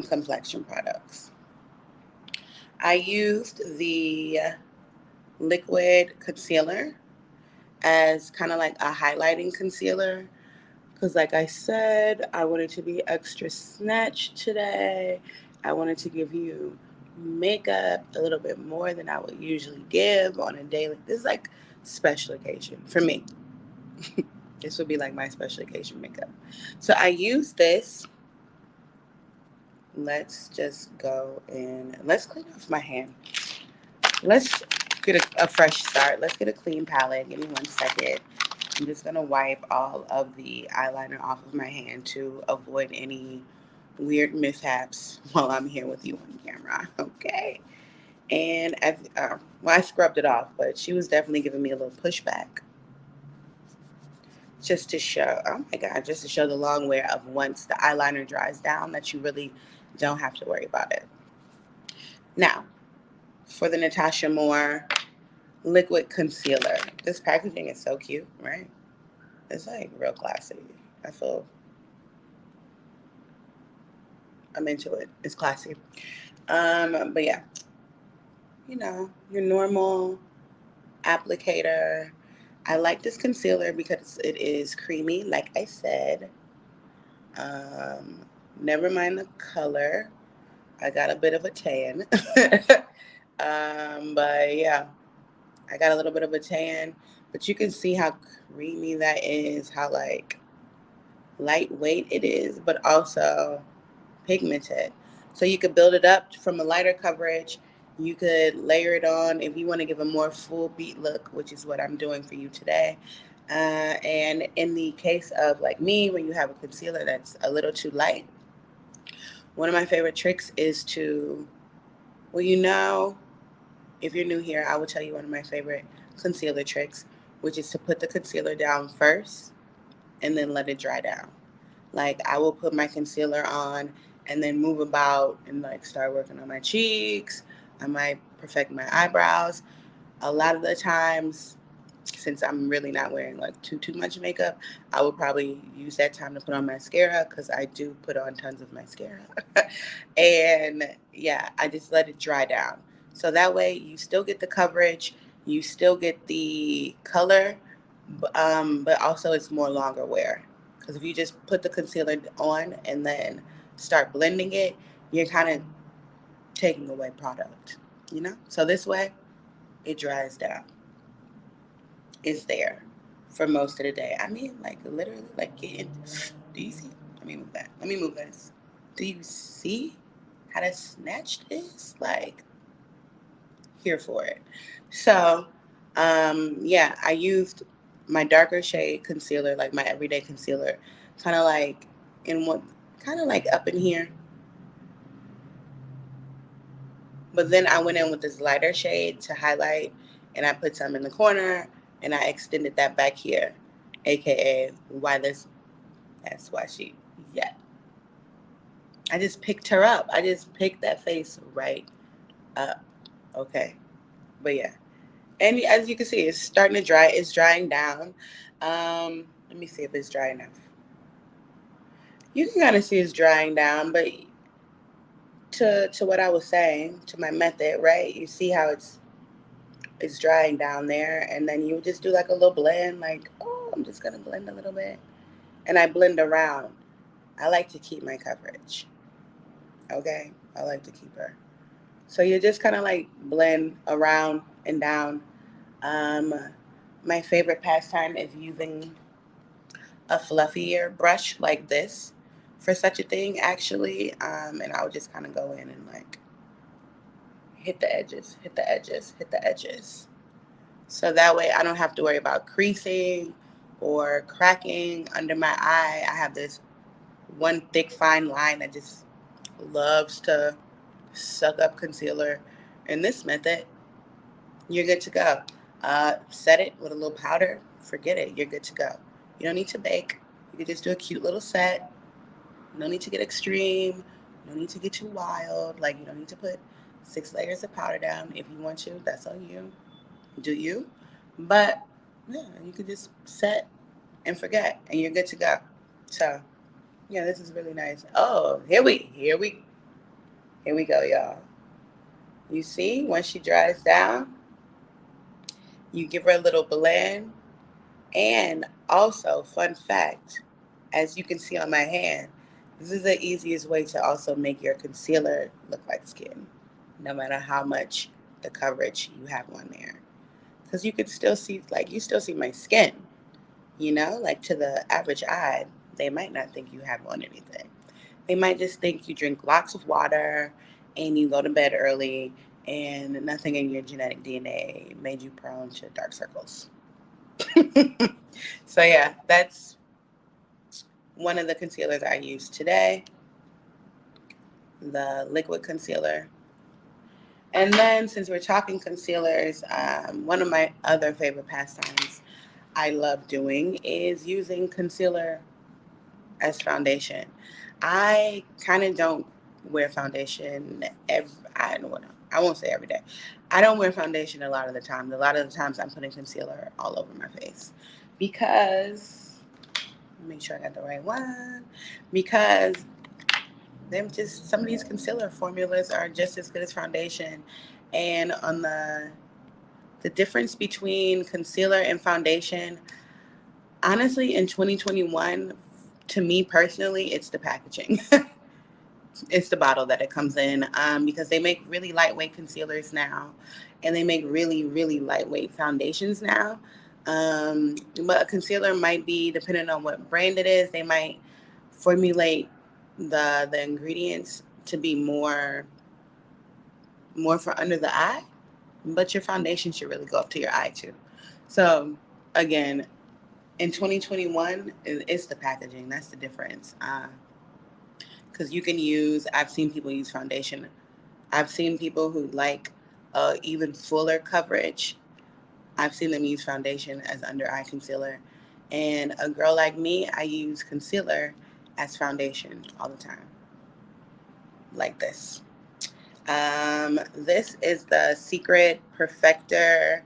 complexion products. I used the liquid concealer as kind of like a highlighting concealer because, like I said, I wanted to be extra snatched today. I wanted to give you makeup a little bit more than I would usually give on a daily. This is like special occasion for me. This would be like my special occasion makeup. So I use this. Let's just go and let's clean off my hand. Let's get a fresh start. Let's get a clean palette. Give me 1 second. I'm just going to wipe all of the eyeliner off of my hand to avoid any weird mishaps while I'm here with you on camera. Okay. And well, I scrubbed it off, but she was definitely giving me a little pushback just to show, oh my God, just to show the long wear of once the eyeliner dries down that you really don't have to worry about it. Now, for the Natasha Moor liquid concealer. This packaging is so cute, right? It's like real classy. I feel I'm into it. It's classy. But yeah, your normal applicator. I like this concealer because it is creamy, like I said. Um, Never mind the color. I got a bit of a tan. But yeah, I got a little bit of a tan. But you can see how creamy that is, how like lightweight it is, but also pigmented. So you could build it up from a lighter coverage. You could layer it on if you want to give a more full beat look, which is what I'm doing for you today. And in the case of like me, when you have a concealer that's a little too light, one of my favorite tricks is to, well, if you're new here, I will tell you one of my favorite concealer tricks, which is to put the concealer down first and then let it dry down. Like I will put my concealer on and then move about and like start working on my cheeks. I might perfect my eyebrows. A lot of the times, since I'm really not wearing like too much makeup, I would probably use that time to put on mascara because I do put on tons of mascara. And yeah, I just let it dry down. So that way you still get the coverage, you still get the color, but also it's more longer wear. Because if you just put the concealer on and then start blending it, you're kind of taking away product. So this way, it dries down. It's there for most of the day. I mean, like literally, like getting. Do you see? Let me move that. Let me move this. Do you see how to snatch this? Like, here for it. So, yeah, I used my darker shade concealer, like my everyday concealer, kind of like in what, kind of like up in here. But then I went in with this lighter shade to highlight, and I put some in the corner, and I extended that back here, aka why this. That's why she. Yeah, I just picked her up. I just picked that face right up. Okay, but yeah. And as you can see, it's starting to dry. It's drying down. Let me see if it's dry enough. You can kind of see it's drying down, but to what I was saying, to my method, right? You see how it's drying down there, and then you just do like a little blend, like, oh, I'm just gonna blend a little bit, and I blend around. I like to keep my coverage. Okay, I like to keep her. So you just kind of like blend around and down. Um, my favorite pastime is using a fluffier brush like this for such a thing, actually. And I would just kind of go in and like hit the edges, hit the edges, hit the edges. So that way I don't have to worry about creasing or cracking under my eye. I have this one thick, fine line that just loves to suck up concealer. In this method, you're good to go. Set it with a little powder. Forget it. You're good to go. You don't need to bake. You can just do a cute little set. No need to get extreme. No need to get too wild. Like, you don't need to put 6 layers of powder down. If you want to, that's on you. Do you? But yeah, you can just set and forget, and you're good to go. So yeah, this is really nice. Oh, here we Here we go, y'all. You see, when she dries down, you give her a little blend. And also, fun fact, as you can see on my hand, this is the easiest way to also make your concealer look like skin, no matter how much the coverage you have on there. Because you can still see, like, you still see my skin, like to the average eye, they might not think you have on anything. They might just think you drink lots of water and you go to bed early and nothing in your genetic DNA made you prone to dark circles. So yeah, that's one of the concealers I use today, the liquid concealer. And then since we're talking concealers, one of my other favorite pastimes I love doing is using concealer as foundation. I kind of don't wear foundation I won't say every day. I don't wear foundation a lot of the time. A lot of the times I'm putting concealer all over my face because make sure I got the right one. Because them just some of these concealer formulas are just as good as foundation. And on the difference between concealer and foundation, honestly, in 2021, to me personally, it's the packaging. It's the bottle that it comes in, because they make really lightweight concealers now, and they make really, really lightweight foundations now. But a concealer might be, depending on what brand it is, they might formulate the ingredients to be more for under the eye, but your foundation should really go up to your eye too. So again, in 2021, it's the packaging. That's the difference. Because you can use, I've seen people use foundation. I've seen people who like even fuller coverage. I've seen them use foundation as under eye concealer. And a girl like me, I use concealer as foundation all the time, like this. This is the Secret Perfector